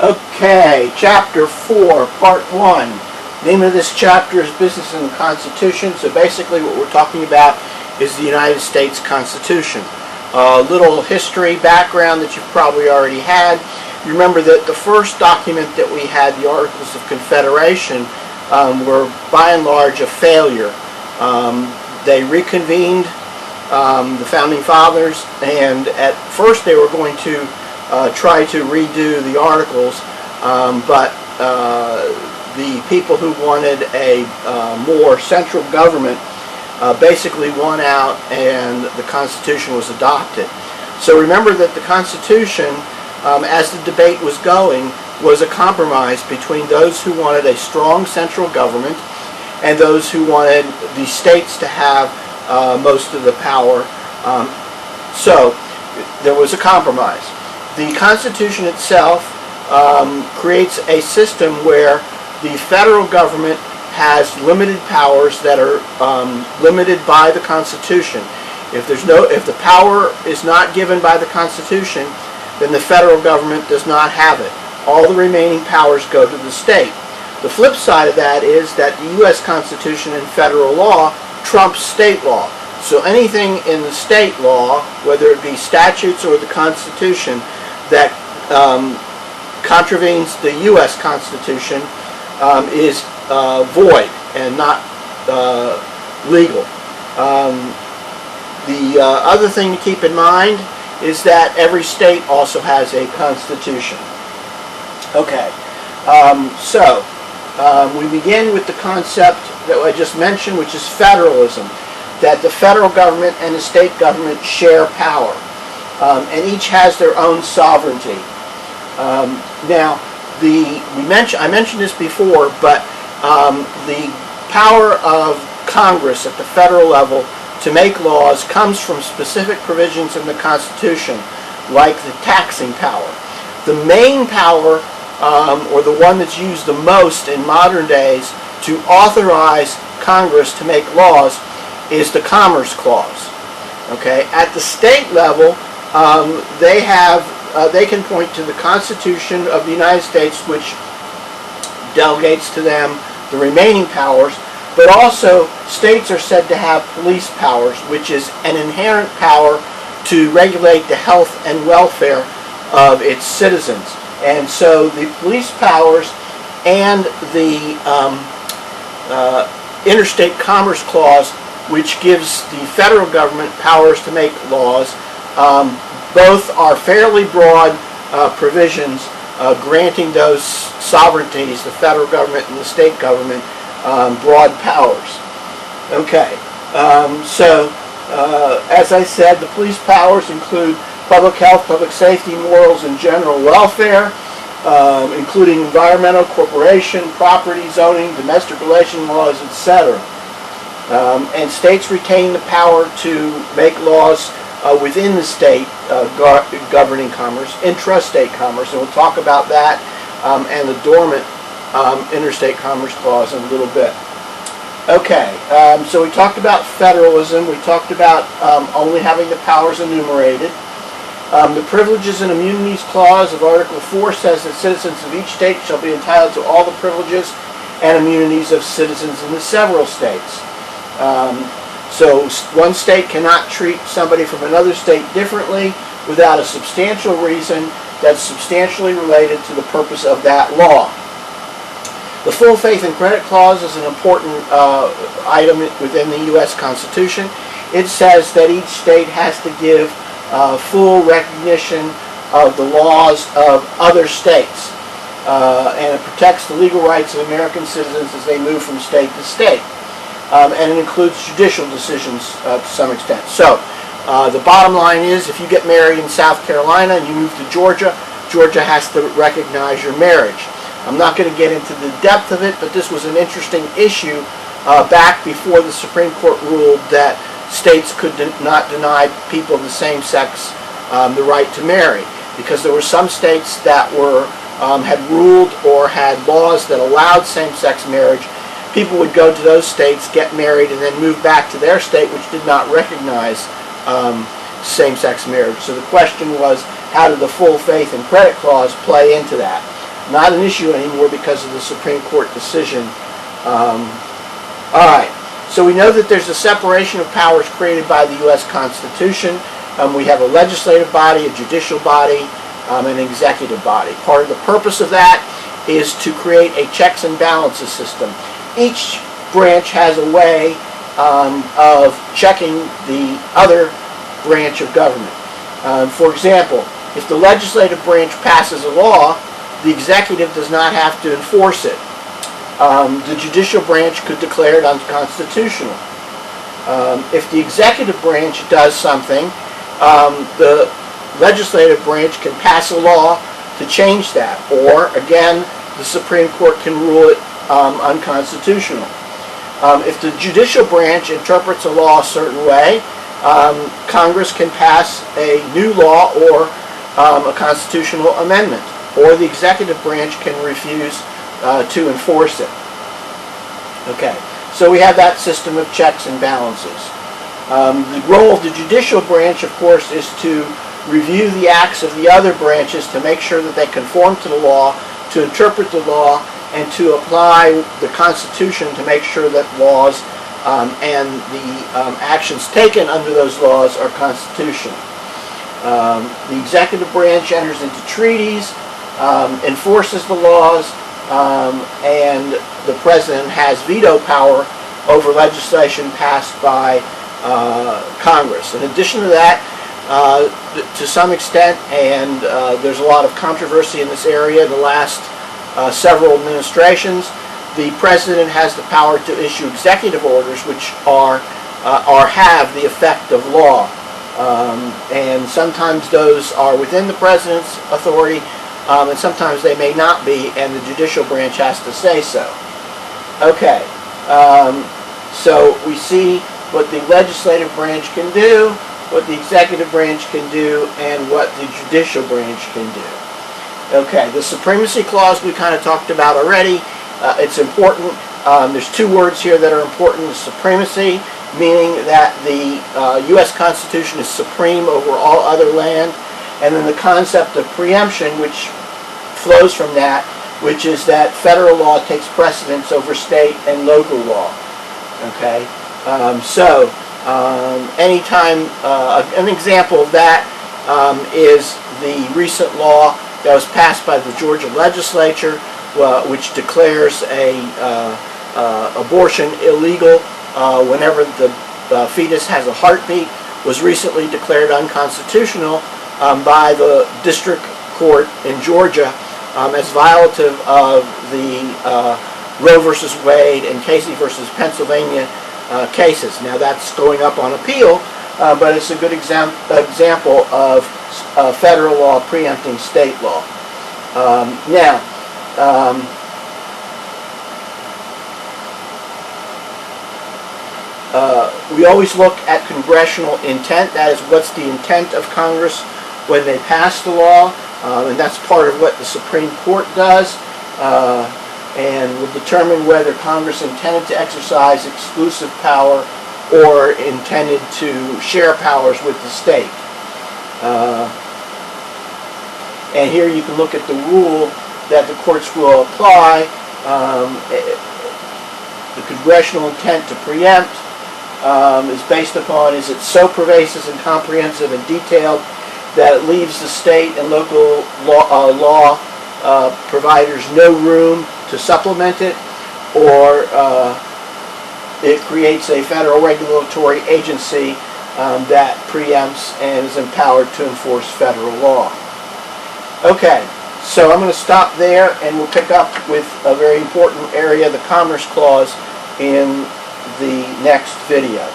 Okay, Chapter 4, Part 1. Name of this chapter is Business and the Constitution. So basically what we're talking about is the United States Constitution. A little history background that you've probably already had. You remember that the first document that we had, the Articles of Confederation, were by and large a failure. They reconvened the Founding Fathers, and at first they were going to try to redo the Articles, but the people who wanted a more central government basically won out, and the Constitution was adopted. So remember that the Constitution, as the debate was going, was a compromise between those who wanted a strong central government and those who wanted the states to have most of the power. So there was a compromise. The Constitution itself creates a system where the federal government has limited powers that are limited by the Constitution. If the power is not given by the Constitution, then the federal government does not have it. All the remaining powers go to the state. The flip side of that is that the U.S. Constitution and federal law trumps state law. So anything in the state law, whether it be statutes or the Constitution, that contravenes the U.S. Constitution is void and not legal. The other thing to keep in mind is that every state also has a constitution. Okay, so we begin with the concept that I just mentioned, which is federalism, that the federal government and the state government share power, and each has their own sovereignty. Now, I mentioned this before, but the power of Congress at the federal level to make laws comes from specific provisions in the Constitution, like the taxing power. The main power, or the one that's used the most in modern days to authorize Congress to make laws, is the Commerce Clause. Okay, at the state level, they can point to the Constitution of the United States, which delegates to them the remaining powers, but also states are said to have police powers, which is an inherent power to regulate the health and welfare of its citizens. And so the police powers and the Interstate Commerce Clause, which gives the federal government powers to make laws, both are fairly broad provisions granting those sovereignties, the federal government and the state government, broad powers. Okay, so as I said, the police powers include public health, public safety, morals, and general welfare, including environmental, corporation, property, zoning, domestic relation laws, etc. And states retain the power to make laws within the state governing commerce, intrastate commerce, and we'll talk about that and the dormant Interstate Commerce Clause in a little bit. Okay, so we talked about federalism. We talked about only having the powers enumerated. The Privileges and Immunities Clause of Article 4 says that citizens of each state shall be entitled to all the privileges and immunities of citizens in the several states. So one state cannot treat somebody from another state differently without a substantial reason that's substantially related to the purpose of that law. The Full Faith and Credit Clause is an important item within the U.S. Constitution. It says that each state has to give full recognition of the laws of other states, and it protects the legal rights of American citizens as they move from state to state. And it includes judicial decisions to some extent. So the bottom line is, if you get married in South Carolina and you move to Georgia, Georgia has to recognize your marriage. I'm not going to get into the depth of it, but this was an interesting issue back before the Supreme Court ruled that states could not deny people of the same sex the right to marry, because there were some states that had ruled or had laws that allowed same-sex marriage. People would go to those states, get married, and then move back to their state, which did not recognize same-sex marriage. So the question was, how did the Full Faith and Credit Clause play into that? not an issue anymore because of the Supreme Court decision. All right, so we know that there's a separation of powers created by the U.S. Constitution. We have a legislative body, a judicial body, an executive body. Part of the purpose of that is to create a checks and balances system. Each branch has a way of checking the other branch of government. For example, if the legislative branch passes a law, the executive does not have to enforce it. The judicial branch could declare it unconstitutional. If the executive branch does something, the legislative branch can pass a law to change that, or again, the Supreme Court can rule it unconstitutional. If the judicial branch interprets a law a certain way, Congress can pass a new law or a constitutional amendment, or the executive branch can refuse to enforce it. Okay, so we have that system of checks and balances. The role of the judicial branch, of course, is to review the acts of the other branches to make sure that they conform to the law, to interpret the law, and to apply the Constitution to make sure that laws and the actions taken under those laws are constitutional. The executive branch enters into treaties, enforces the laws, and the president has veto power over legislation passed by Congress. In addition to that, to some extent, and there's a lot of controversy in this area in the last several administrations, the president has the power to issue executive orders which are or have the effect of law. And sometimes those are within the president's authority, and sometimes they may not be, and the judicial branch has to say so. Okay, so we see what the legislative branch can do, what the executive branch can do, and what the judicial branch can do. Okay, the Supremacy Clause we kind of talked about already. It's important. There's two words here that are important. The supremacy, meaning that the U.S. Constitution is supreme over all other land, and then the concept of preemption, which flows from that, which is that federal law takes precedence over state and local law. Okay, anytime, an example of that is the recent law that was passed by the Georgia legislature, which declares abortion illegal whenever the fetus has a heartbeat, was recently declared unconstitutional by the district court in Georgia as violative of the Roe versus Wade and Casey versus Pennsylvania cases. Now that's going up on appeal, but it's a good example of federal law preempting state law. We always look at congressional intent. That is, what's the intent of Congress when they pass the law, and that's part of what the Supreme Court does, and will determine whether Congress intended to exercise exclusive power or intended to share powers with the state. And here you can look at the rule that the courts will apply. The congressional intent to preempt is based upon, is it so pervasive and comprehensive and detailed that it leaves the state and local law providers no room to supplement it, or it creates a federal regulatory agency that preempts and is empowered to enforce federal law. Okay, so I'm going to stop there, and we'll pick up with a very important area, the Commerce Clause, in the next video.